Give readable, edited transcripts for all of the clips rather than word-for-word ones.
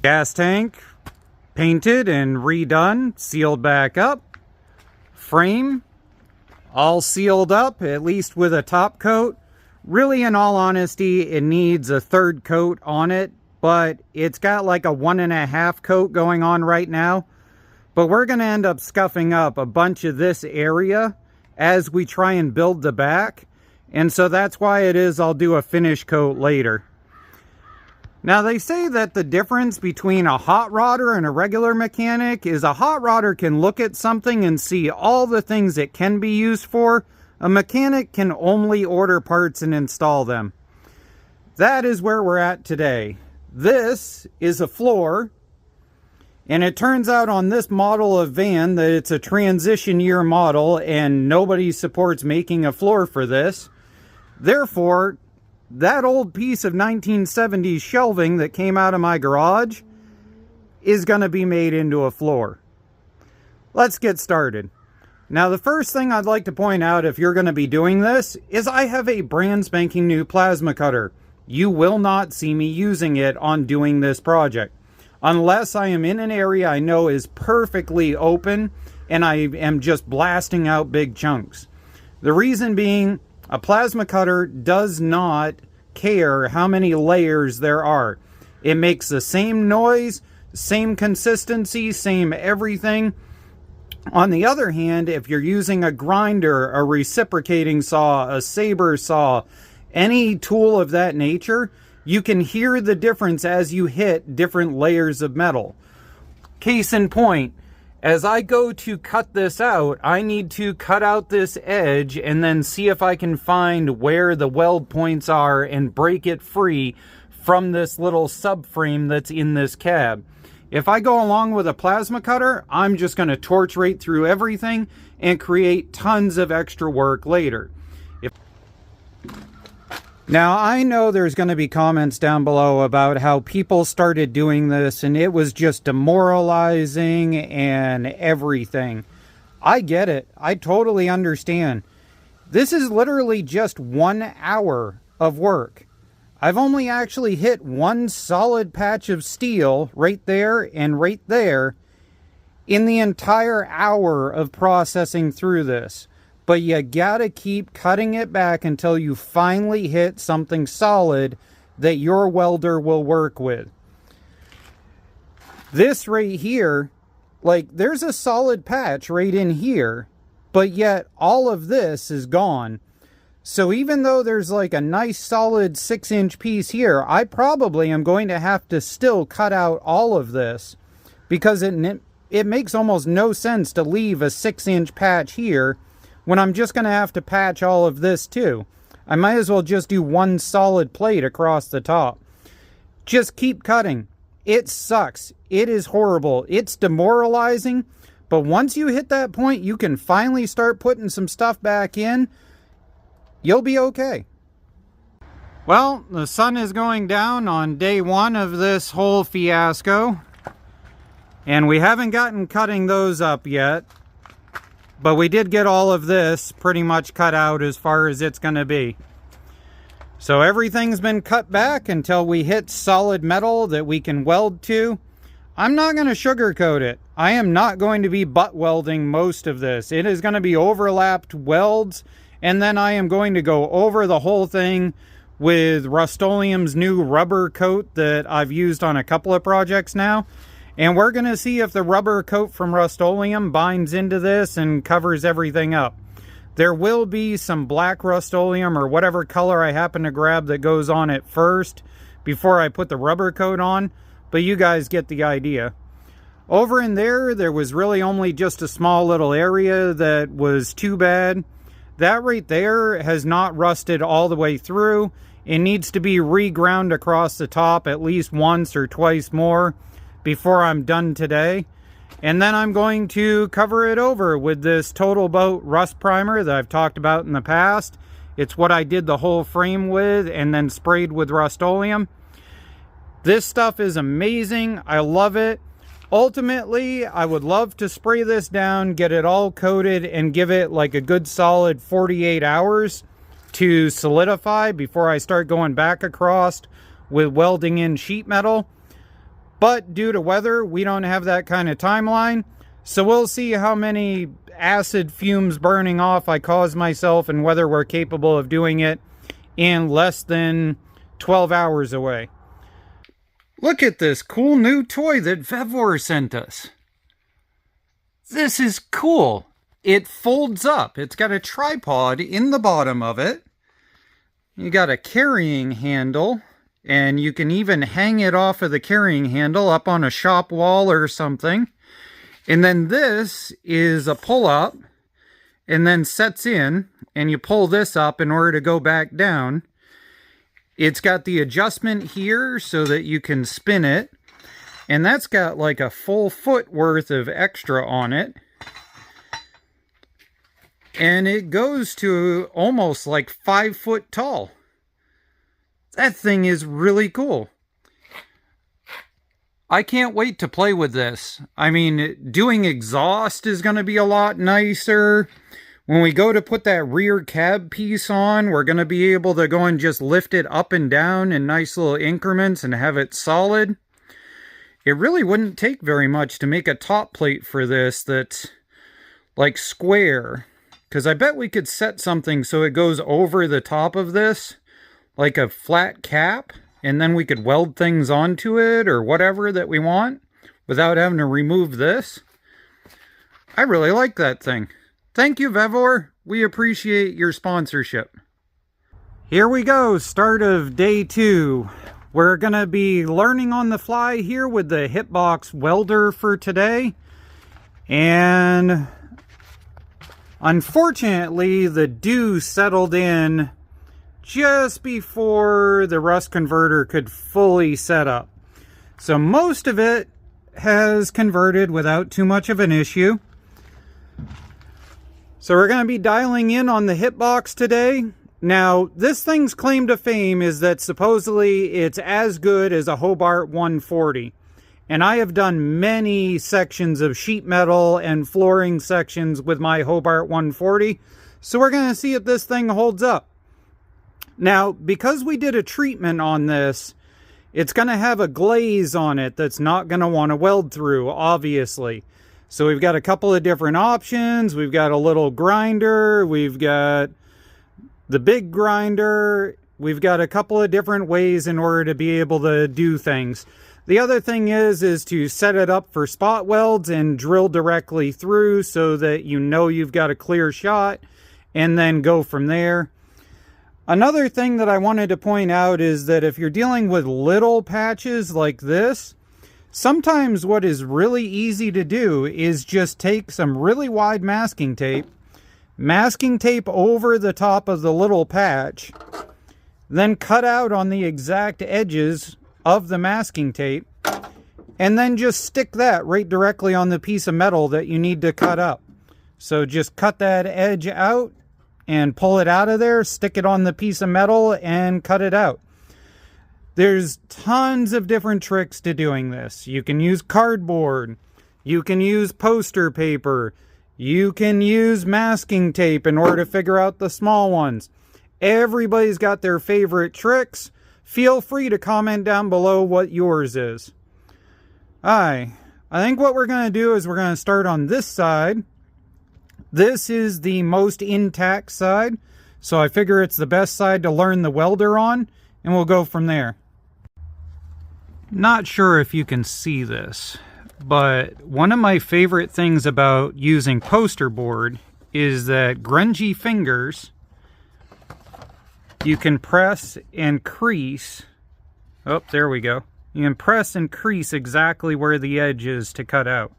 Gas tank painted and redone, sealed back up. Frame all sealed up, at least with a top coat. Really, in all honesty, it needs a third coat on it, but it's got like a 1.5 coat going on right now. But we're going to end up scuffing up a bunch of this area as we try and build the back. And so that's why it is I'll do a finish coat later. Now, they say that the difference between a hot rodder and a regular mechanic is a hot rodder can look at something and see all the things it can be used for. A mechanic can only order parts and install them. That is where we're at today. This is a floor, and it turns out on this model of van that it's a transition year model and nobody supports making a floor for this. Therefore, that old piece of 1970s shelving that came out of my garage is going to be made into a floor. Let's get started. Now, the first thing I'd like to point out if you're going to be doing this is I have a brand spanking new plasma cutter. You will not see me using it on doing this project unless I am in an area I know is perfectly open and I am just blasting out big chunks. The reason being, a plasma cutter does not care how many layers there are. It makes the same noise, same consistency, same everything. On the other hand, if you're using a grinder, a reciprocating saw, a saber saw, any tool of that nature, you can hear the difference as you hit different layers of metal. Case in point, as I go to cut this out, I need to cut out this edge and then see if I can find where the weld points are and break it free from this little subframe that's in this cab. If I go along with a plasma cutter, I'm just going to torch right through everything and create tons of extra work later. Now, I know there's going to be comments down below about how people started doing this and it was just demoralizing and everything. I get it. I totally understand. This is literally just 1 hour of work. I've only actually hit one solid patch of steel right there and right there in the entire hour of processing through this. But you gotta keep cutting it back until you finally hit something solid that your welder will work with. This right here, like there's a solid patch right in here, but yet all of this is gone. So even though there's like a nice solid 6-inch piece here, I probably am going to have to still cut out all of this because it makes almost no sense to leave a 6-inch patch here when I'm just going to have to patch all of this too. I might as well just do one solid plate across the top. Just keep cutting. It sucks. It is horrible. It's demoralizing. But once you hit that point, you can finally start putting some stuff back in. You'll be okay. Well, the sun is going down on day one of this whole fiasco. And we haven't gotten cutting those up yet. But we did get all of this pretty much cut out as far as it's going to be. So everything's been cut back until we hit solid metal that we can weld to. I'm not going to sugarcoat it. I am not going to be butt welding most of this. It is going to be overlapped welds. And then I am going to go over the whole thing with Rust-Oleum's new rubber coat that I've used on a couple of projects now. And we're going to see if the rubber coat from Rust-Oleum binds into this and covers everything up. There will be some black Rust-Oleum or whatever color I happen to grab that goes on it first before I put the rubber coat on. But you guys get the idea. Over in there was really only just a small little area that was too bad. That right there has not rusted all the way through. It needs to be re-ground across the top at least once or twice more before I'm done today. And then I'm going to cover it over with this Total Boat rust primer that I've talked about in the past. It's what I did the whole frame with and then sprayed with Rust-Oleum. This stuff is amazing. I love it. Ultimately, I would love to spray this down, get it all coated, and give it like a good solid 48 hours to solidify before I start going back across with welding in sheet metal. But due to weather, we don't have that kind of timeline. So we'll see how many acid fumes burning off I cause myself and whether we're capable of doing it in less than 12 hours away. Look at this cool new toy that Vevor sent us. This is cool. It folds up. It's got a tripod in the bottom of it. You got a carrying handle, and you can even hang it off of the carrying handle up on a shop wall or something. And then this is a pull-up, and then sets in, and you pull this up in order to go back down. It's got the adjustment here so that you can spin it, and that's got like a full foot worth of extra on it. And it goes to almost like 5 foot tall. That thing is really cool. I can't wait to play with this. I mean, doing exhaust is going to be a lot nicer. When we go to put that rear cab piece on, we're going to be able to go and just lift it up and down in nice little increments and have it solid. It really wouldn't take very much to make a top plate for this that's like square. Because I bet we could set something so it goes over the top of this, like a flat cap, and then we could weld things onto it or whatever that we want without having to remove this. I really like that thing. Thank you, Vevor. We appreciate your sponsorship. Here we go, start of day 2. We're going to be learning on the fly here with the HITBOX Welder for today. And unfortunately, the dew settled in just before the rust converter could fully set up. So most of it has converted without too much of an issue. So we're going to be dialing in on the HITBOX today. Now, this thing's claim to fame is that supposedly it's as good as a Hobart 140. And I have done many sections of sheet metal and flooring sections with my Hobart 140. So we're going to see if this thing holds up. Now, because we did a treatment on this, it's going to have a glaze on it that's not going to want to weld through, obviously. So we've got a couple of different options. We've got a little grinder. We've got the big grinder. We've got a couple of different ways in order to be able to do things. The other thing is to set it up for spot welds and drill directly through so that you know you've got a clear shot, and then go from there. Another thing that I wanted to point out is that if you're dealing with little patches like this, sometimes what is really easy to do is just take some really wide masking tape over the top of the little patch, then cut out on the exact edges of the masking tape, and then just stick that right directly on the piece of metal that you need to cut up. So just cut that edge out and pull it out of there, stick it on the piece of metal, and cut it out. There's tons of different tricks to doing this. You can use cardboard, you can use poster paper, you can use masking tape in order to figure out the small ones. Everybody's got their favorite tricks. Feel free to comment down below what yours is. I think what we're going to do is we're going to start on this side. This is the most intact side, so I figure it's the best side to learn the welder on, and we'll go from there. Not sure if you can see this, but one of my favorite things about using poster board is that grungy fingers, you can press and crease. Oh, there we go. You can press and crease exactly where the edge is to cut out.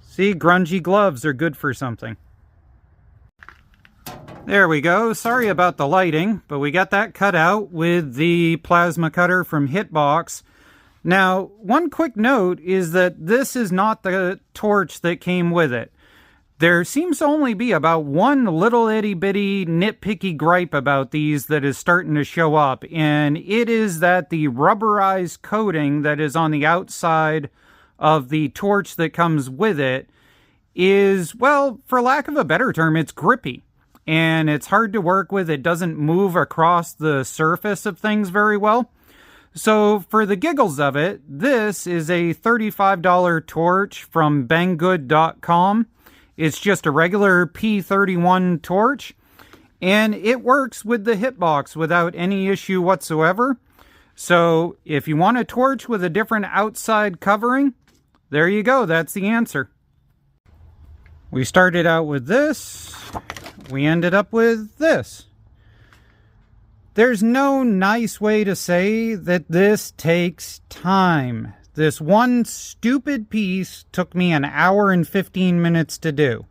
See, grungy gloves are good for something. There we go. Sorry about the lighting, but we got that cut out with the plasma cutter from HITBOX. Now, one quick note is that this is not the torch that came with it. There seems to only be about one little itty bitty nitpicky gripe about these that is starting to show up, and it is that the rubberized coating that is on the outside of the torch that comes with it is, well, for lack of a better term, it's grippy. And it's hard to work with. It doesn't move across the surface of things very well. So for the giggles of it, this is a $35 torch from banggood.com. It's just a regular P31 torch, and it works with the HITBOX without any issue whatsoever. So if you want a torch with a different outside covering, there you go, that's the answer. We started out with this, we ended up with this. There's no nice way to say that this takes time. This one stupid piece took me an hour and 15 minutes to do.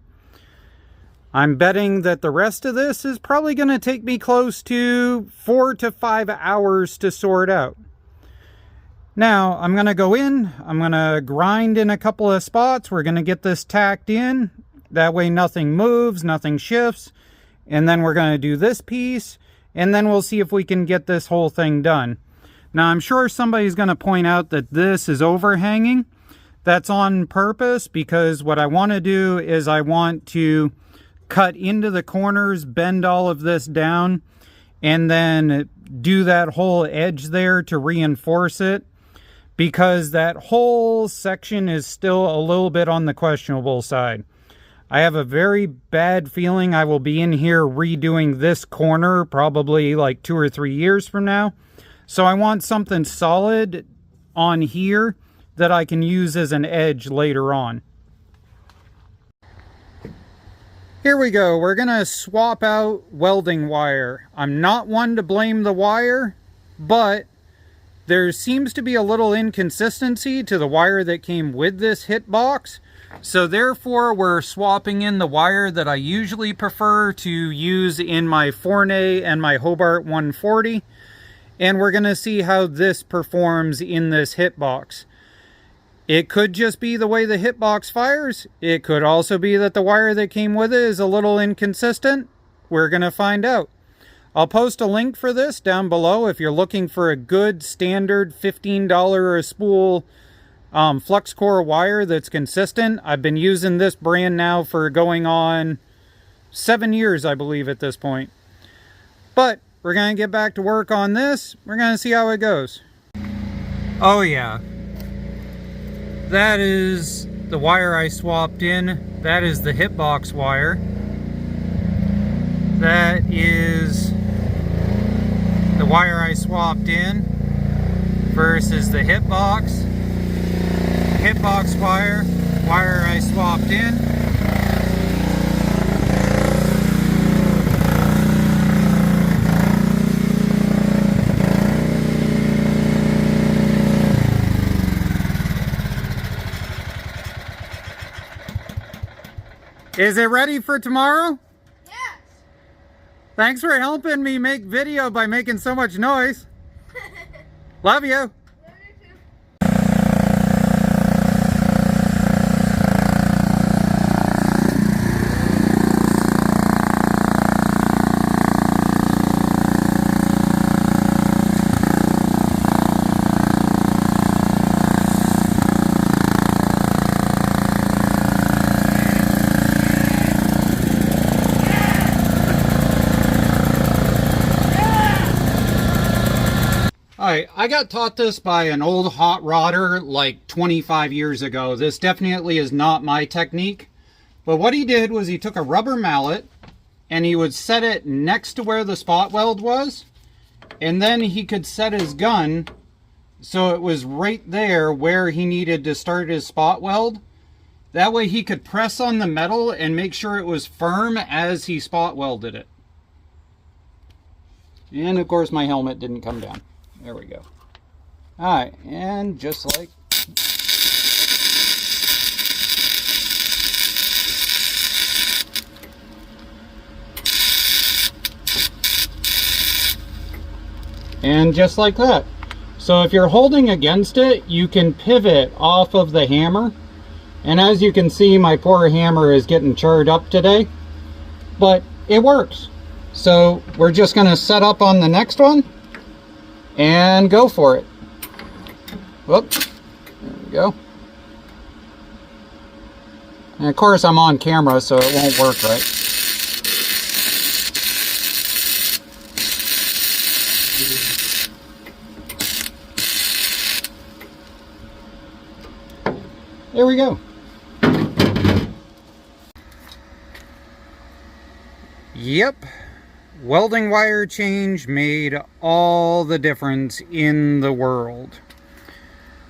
I'm betting that the rest of this is probably going to take me close to 4 to 5 hours to sort out. Now, I'm going to go in, I'm going to grind in a couple of spots, we're going to get this tacked in. That way nothing moves, nothing shifts. And then we're going to do this piece. And then we'll see if we can get this whole thing done. Now, I'm sure somebody's going to point out that this is overhanging. That's on purpose because what I want to do is I want to cut into the corners, bend all of this down, and then do that whole edge there to reinforce it, because that whole section is still a little bit on the questionable side. I have a very bad feeling I will be in here redoing this corner probably like 2 or 3 years from now. So I want something solid on here that I can use as an edge later on. Here we go. We're going to swap out welding wire. I'm not one to blame the wire, but there seems to be a little inconsistency to the wire that came with this HITBOX. So therefore, we're swapping in the wire that I usually prefer to use in my Fournet and my Hobart 140. And we're going to see how this performs in this HITBOX. It could just be the way the HITBOX fires. It could also be that the wire that came with it is a little inconsistent. We're going to find out. I'll post a link for this down below if you're looking for a good standard $15 a spool flux core wire that's consistent. I've been using this brand now for going on 7 years, I believe, at this point. But we're going to get back to work on this. We're going to see how it goes. Oh yeah. That is the wire I swapped in. That is the HITBOX wire. That is the wire I swapped in versus the HITBOX. HITBOX wire I swapped in. Is it ready for tomorrow? Yes. Thanks for helping me make video by making so much noise. Love you. Alright, I got taught this by an old hot rodder like 25 years ago. This definitely is not my technique. But what he did was he took a rubber mallet and he would set it next to where the spot weld was. And then he could set his gun so it was right there where he needed to start his spot weld. That way he could press on the metal and make sure it was firm as he spot welded it. And of course my helmet didn't come down. There we go. Alright, and just like... And just like that. So if you're holding against it, you can pivot off of the hammer. And as you can see, my poor hammer is getting charred up today. But it works. So we're just going to set up on the next one and go for it. Whoops. There we go. And of course I'm on camera, so it won't work right. There we go. Yep. Welding wire change made all the difference in the world.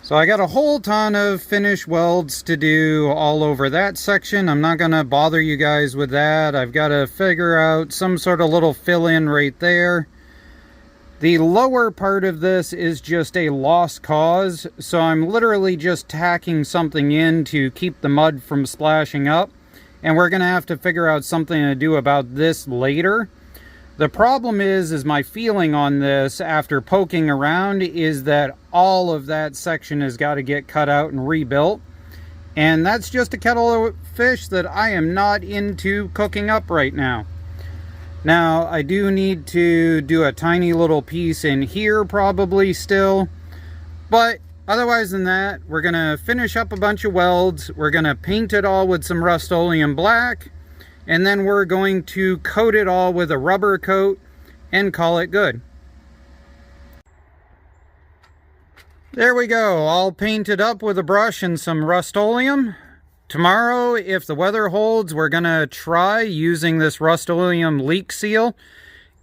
So I got a whole ton of finish welds to do all over that section. I'm not going to bother you guys with that. I've got to figure out some sort of little fill-in right there. The lower part of this is just a lost cause, so I'm literally just tacking something in to keep the mud from splashing up. And we're going to have to figure out something to do about this later. The problem is my feeling on this after poking around is that all of that section has got to get cut out and rebuilt. And that's just a kettle of fish that I am not into cooking up right now. Now, I do need to do a tiny little piece in here probably still. But otherwise than that, we're going to finish up a bunch of welds. We're going to paint it all with some Rust-Oleum black. And then we're going to coat it all with a rubber coat and call it good. There we go, all painted up with a brush and some Rust-Oleum. Tomorrow, if the weather holds, we're gonna try using this Rust-Oleum leak seal.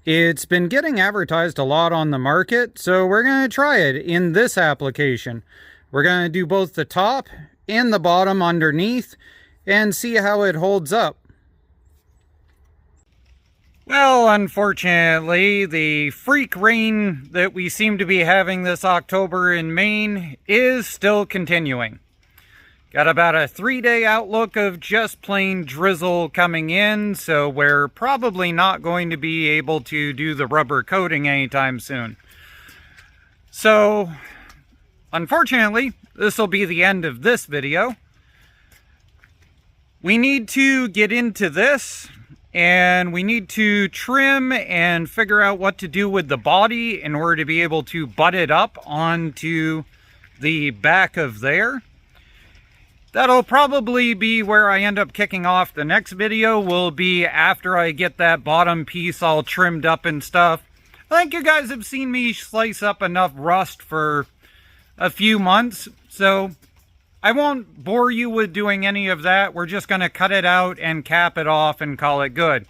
It's been getting advertised a lot on the market, so we're gonna try it in this application. We're gonna do both the top and the bottom underneath and see how it holds up. Well, unfortunately, the freak rain that we seem to be having this October in Maine is still continuing. Got about a 3-day outlook of just plain drizzle coming in, so we're probably not going to be able to do the rubber coating anytime soon. So, unfortunately, this will be the end of this video. We need to get into this. And we need to trim and figure out what to do with the body in order to be able to butt it up onto the back of there. That'll probably be where I end up kicking off. The next video will be after I get that bottom piece all trimmed up and stuff. I think you guys have seen me slice up enough rust for a few months, so I won't bore you with doing any of that. We're just going to cut it out and cap it off and call it good.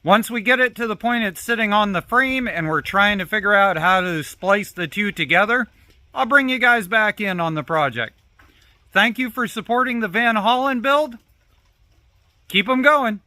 Once we get it to the point it's sitting on the frame and we're trying to figure out how to splice the two together, I'll bring you guys back in on the project. Thank you for supporting the Van-Haulen build. Keep them going.